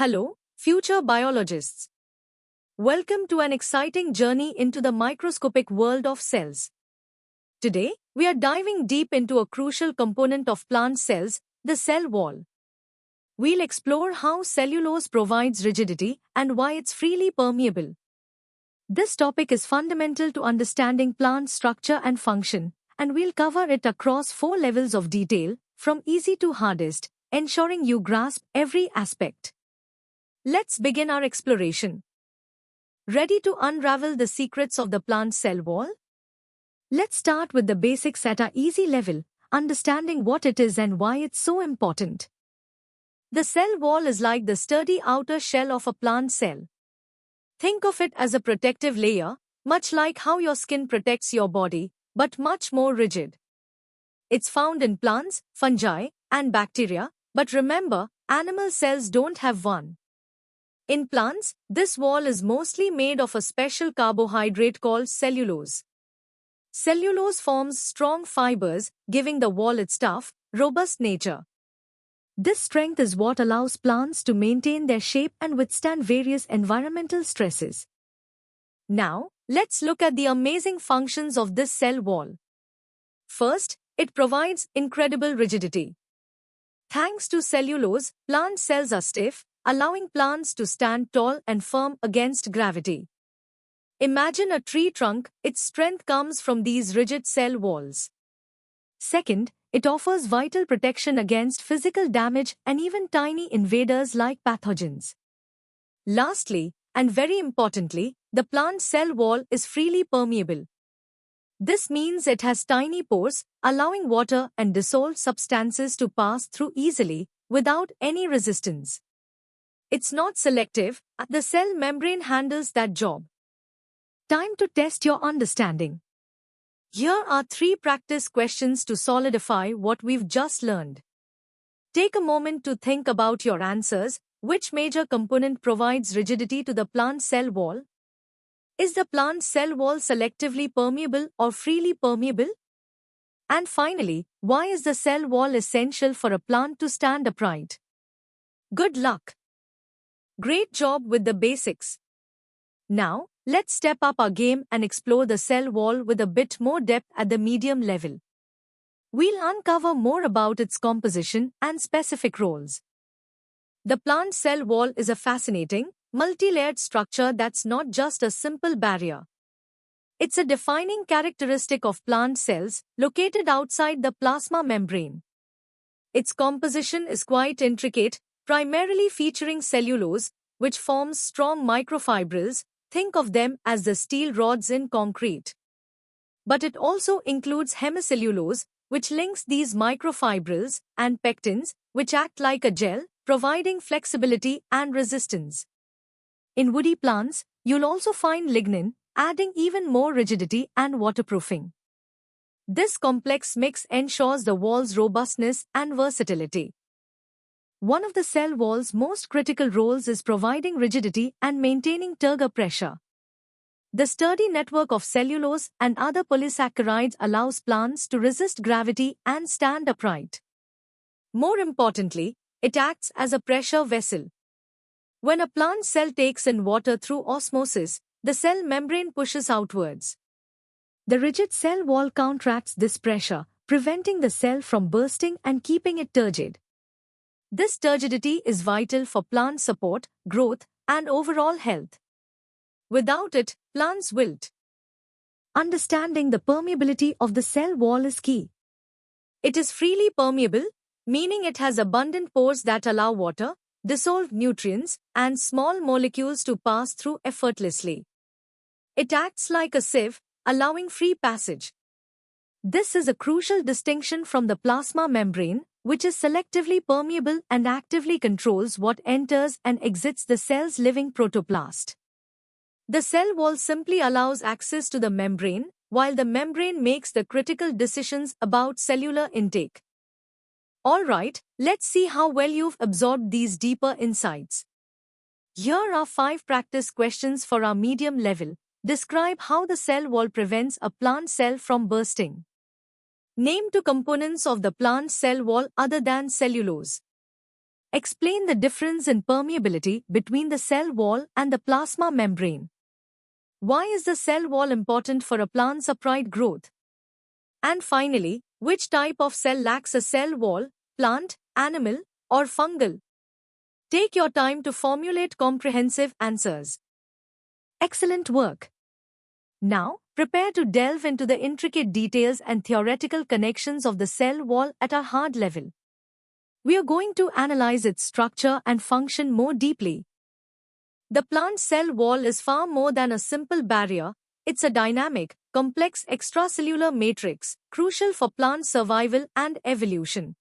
Hello, future biologists. Welcome to an exciting journey into the microscopic world of cells. Today, we are diving deep into a crucial component of plant cells, the cell wall. We'll explore how cellulose provides rigidity and why it's freely permeable. This topic is fundamental to understanding plant structure and function, and we'll cover it across 4 levels of detail, from easy to hardest, ensuring you grasp every aspect. Let's begin our exploration. Ready to unravel the secrets of the plant cell wall? Let's start with the basics at a easy level, understanding what it is and why it's so important. The cell wall is like the sturdy outer shell of a plant cell. Think of it as a protective layer, much like how your skin protects your body, but much more rigid. It's found in plants, fungi, and bacteria, but remember, animal cells don't have one. In plants, this wall is mostly made of a special carbohydrate called cellulose. Cellulose forms strong fibers, giving the wall its tough, robust nature. This strength is what allows plants to maintain their shape and withstand various environmental stresses. Now, let's look at the amazing functions of this cell wall. First, it provides incredible rigidity. Thanks to cellulose, plant cells are stiff, allowing plants to stand tall and firm against gravity. Imagine a tree trunk, its strength comes from these rigid cell walls. Second, it offers vital protection against physical damage and even tiny invaders like pathogens. Lastly, and very importantly, the plant cell wall is freely permeable. This means it has tiny pores, allowing water and dissolved substances to pass through easily, without any resistance. It's not selective, the cell membrane handles that job. Time to test your understanding. Here are 3 practice questions to solidify what we've just learned. Take a moment to think about your answers. Which major component provides rigidity to the plant cell wall? Is the plant cell wall selectively permeable or freely permeable? And finally, why is the cell wall essential for a plant to stand upright? Good luck! Great job with the basics. Now, let's step up our game and explore the cell wall with a bit more depth at the medium level. We'll uncover more about its composition and specific roles. The plant cell wall is a fascinating, multi-layered structure that's not just a simple barrier. It's a defining characteristic of plant cells located outside the plasma membrane. Its composition is quite intricate, primarily featuring cellulose, which forms strong microfibrils. Think of them as the steel rods in concrete. But it also includes hemicellulose, which links these microfibrils, and pectins, which act like a gel, providing flexibility and resistance. In woody plants, you'll also find lignin, adding even more rigidity and waterproofing. This complex mix ensures the wall's robustness and versatility. One of the cell wall's most critical roles is providing rigidity and maintaining turgor pressure. The sturdy network of cellulose and other polysaccharides allows plants to resist gravity and stand upright. More importantly, it acts as a pressure vessel. When a plant cell takes in water through osmosis, the cell membrane pushes outwards. The rigid cell wall counteracts this pressure, preventing the cell from bursting and keeping it turgid. This turgidity is vital for plant support, growth, and overall health. Without it, plants wilt. Understanding the permeability of the cell wall is key. It is freely permeable, meaning it has abundant pores that allow water, dissolved nutrients, and small molecules to pass through effortlessly. It acts like a sieve, allowing free passage. This is a crucial distinction from the plasma membrane, which is selectively permeable and actively controls what enters and exits the cell's living protoplast. The cell wall simply allows access to the membrane, while the membrane makes the critical decisions about cellular intake. Alright, let's see how well you've absorbed these deeper insights. Here are 5 practice questions for our medium level. Describe how the cell wall prevents a plant cell from bursting. Name 2 components of the plant cell wall other than cellulose. Explain the difference in permeability between the cell wall and the plasma membrane. Why is the cell wall important for a plant's upright growth? And finally, which type of cell lacks a cell wall, plant, animal, or fungal? Take your time to formulate comprehensive answers. Excellent work! Now, prepare to delve into the intricate details and theoretical connections of the cell wall at a hard level. We are going to analyze its structure and function more deeply. The plant cell wall is far more than a simple barrier. It's a dynamic, complex extracellular matrix, crucial for plant survival and evolution.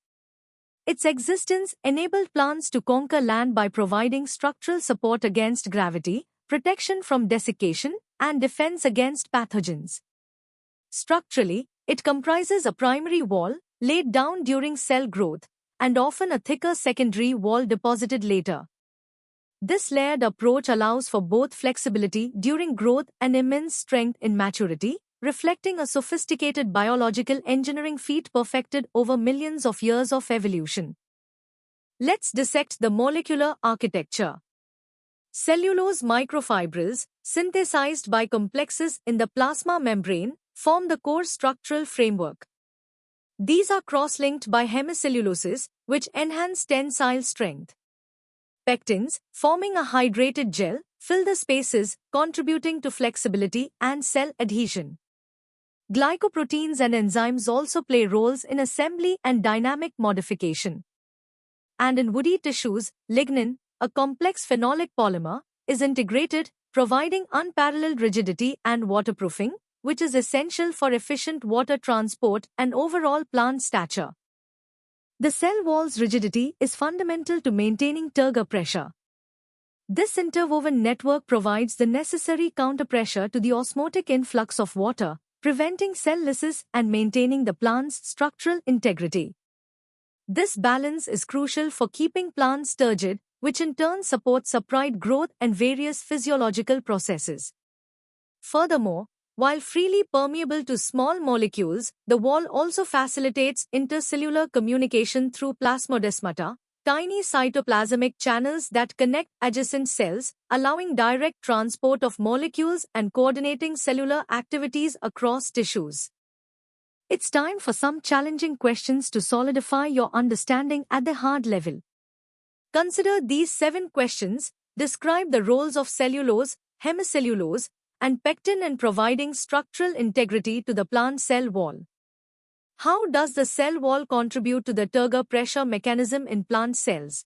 Its existence enabled plants to conquer land by providing structural support against gravity, protection from desiccation, and defense against pathogens. Structurally, it comprises a primary wall, laid down during cell growth, and often a thicker secondary wall deposited later. This layered approach allows for both flexibility during growth and immense strength in maturity, reflecting a sophisticated biological engineering feat perfected over millions of years of evolution. Let's dissect the molecular architecture. Cellulose microfibrils, synthesized by complexes in the plasma membrane, form the core structural framework. These are cross-linked by hemicelluloses, which enhance tensile strength. Pectins, forming a hydrated gel, fill the spaces, contributing to flexibility and cell adhesion. Glycoproteins and enzymes also play roles in assembly and dynamic modification. And in woody tissues, lignin, a complex phenolic polymer, is integrated, providing unparalleled rigidity and waterproofing, which is essential for efficient water transport and overall plant stature. The cell wall's rigidity is fundamental to maintaining turgor pressure. This interwoven network provides the necessary counterpressure to the osmotic influx of water, preventing cell lysis and maintaining the plant's structural integrity. This balance is crucial for keeping plants turgid, which in turn supports upright growth and various physiological processes. Furthermore, while freely permeable to small molecules, the wall also facilitates intercellular communication through plasmodesmata, tiny cytoplasmic channels that connect adjacent cells, allowing direct transport of molecules and coordinating cellular activities across tissues. It's time for some challenging questions to solidify your understanding at the hard level. Consider these 7 questions. Describe the roles of cellulose, hemicellulose, and pectin in providing structural integrity to the plant cell wall. How does the cell wall contribute to the turgor pressure mechanism in plant cells?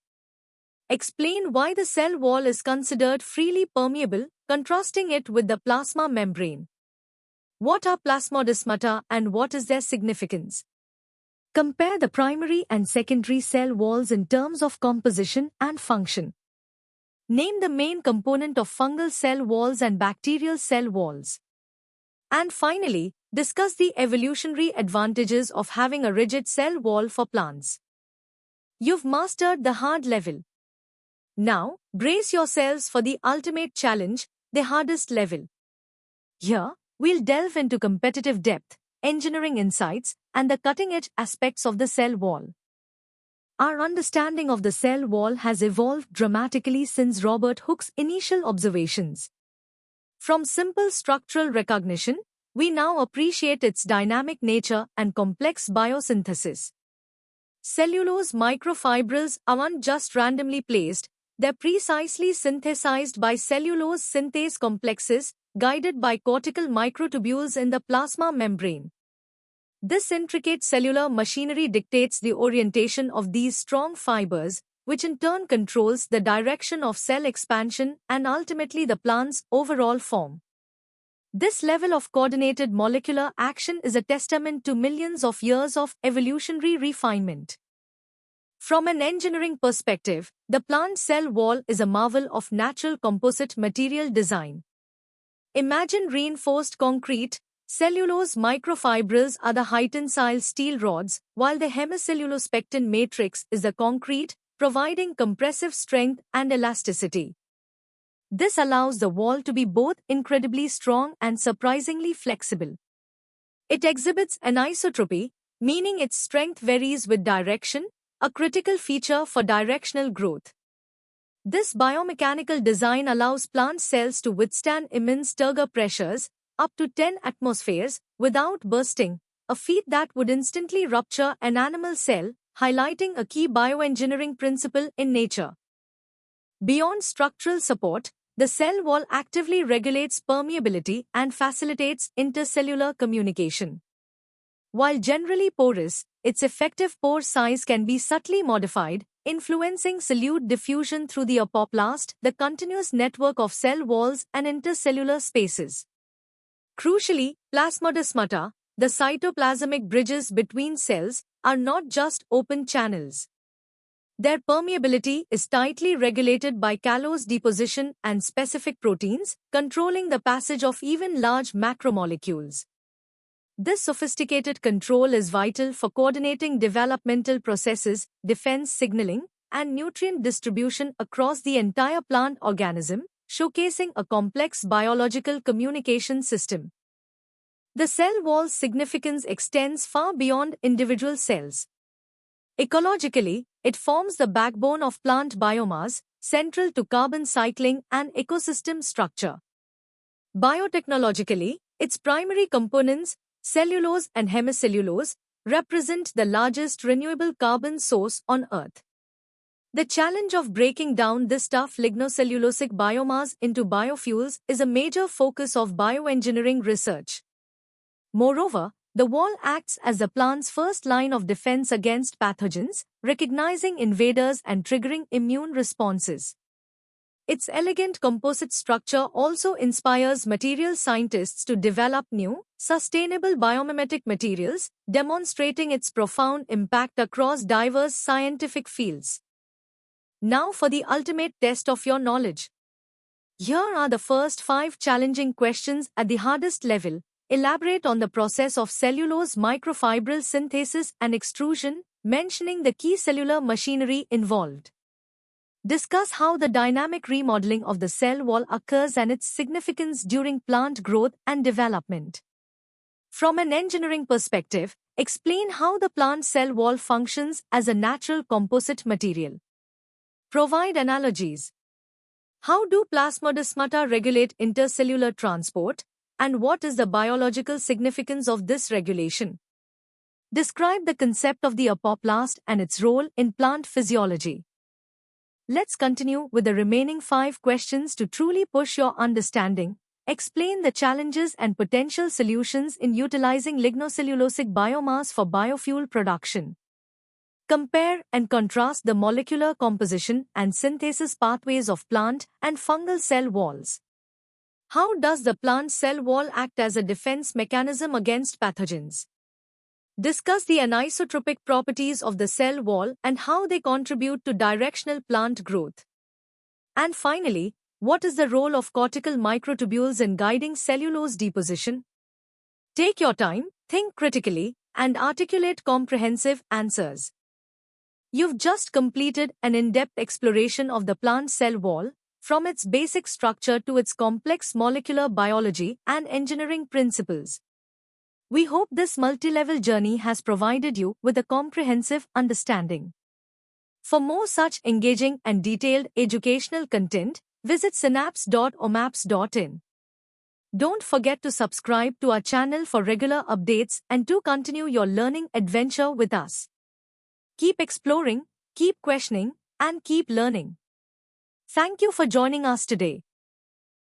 Explain why the cell wall is considered freely permeable, contrasting it with the plasma membrane. What are plasmodesmata and what is their significance? Compare the primary and secondary cell walls in terms of composition and function. Name the main component of fungal cell walls and bacterial cell walls. And finally, discuss the evolutionary advantages of having a rigid cell wall for plants. You've mastered the hard level. Now, brace yourselves for the ultimate challenge, the hardest level. Here, we'll delve into competitive depth, engineering insights, and the cutting-edge aspects of the cell wall. Our understanding of the cell wall has evolved dramatically since Robert Hooke's initial observations. From simple structural recognition, we now appreciate its dynamic nature and complex biosynthesis. Cellulose microfibrils aren't just randomly placed, they're precisely synthesized by cellulose synthase complexes, guided by cortical microtubules in the plasma membrane. This intricate cellular machinery dictates the orientation of these strong fibers, which in turn controls the direction of cell expansion and ultimately the plant's overall form. This level of coordinated molecular action is a testament to millions of years of evolutionary refinement. From an engineering perspective, the plant cell wall is a marvel of natural composite material design. Imagine reinforced concrete. Cellulose microfibrils are the high-tensile steel rods, while the hemicellulose pectin matrix is the concrete, providing compressive strength and elasticity. This allows the wall to be both incredibly strong and surprisingly flexible. It exhibits anisotropy, meaning its strength varies with direction, a critical feature for directional growth. This biomechanical design allows plant cells to withstand immense turgor pressures, up to 10 atmospheres, without bursting, a feat that would instantly rupture an animal cell, highlighting a key bioengineering principle in nature. Beyond structural support, the cell wall actively regulates permeability and facilitates intercellular communication. While generally porous, its effective pore size can be subtly modified, influencing solute diffusion through the apoplast, the continuous network of cell walls and intercellular spaces. Crucially, plasmodesmata, the cytoplasmic bridges between cells, are not just open channels. Their permeability is tightly regulated by callose deposition and specific proteins, controlling the passage of even large macromolecules. This sophisticated control is vital for coordinating developmental processes, defense signaling, and nutrient distribution across the entire plant organism, showcasing a complex biological communication system. The cell wall's significance extends far beyond individual cells. Ecologically, it forms the backbone of plant biomass, central to carbon cycling and ecosystem structure. Biotechnologically, its primary components, cellulose and hemicellulose, represent the largest renewable carbon source on Earth. The challenge of breaking down this tough lignocellulosic biomass into biofuels is a major focus of bioengineering research. Moreover, the wall acts as the plant's first line of defense against pathogens, recognizing invaders and triggering immune responses. Its elegant composite structure also inspires material scientists to develop new, sustainable biomimetic materials, demonstrating its profound impact across diverse scientific fields. Now for the ultimate test of your knowledge. Here are the first 5 challenging questions at the hardest level. Elaborate on the process of cellulose microfibril synthesis and extrusion, mentioning the key cellular machinery involved. Discuss how the dynamic remodeling of the cell wall occurs and its significance during plant growth and development. From an engineering perspective, explain how the plant cell wall functions as a natural composite material. Provide analogies. How do plasmodesmata regulate intercellular transport, and what is the biological significance of this regulation? Describe the concept of the apoplast and its role in plant physiology. Let's continue with the remaining 5 questions to truly push your understanding. Explain the challenges and potential solutions in utilizing lignocellulosic biomass for biofuel production. Compare and contrast the molecular composition and synthesis pathways of plant and fungal cell walls. How does the plant cell wall act as a defense mechanism against pathogens? Discuss the anisotropic properties of the cell wall and how they contribute to directional plant growth. And finally, what is the role of cortical microtubules in guiding cellulose deposition? Take your time, think critically, and articulate comprehensive answers. You've just completed an in-depth exploration of the plant cell wall, from its basic structure to its complex molecular biology and engineering principles. We hope this multi-level journey has provided you with a comprehensive understanding. For more such engaging and detailed educational content, visit synapse.omaps.in. Don't forget to subscribe to our channel for regular updates and to continue your learning adventure with us. Keep exploring, keep questioning, and keep learning. Thank you for joining us today.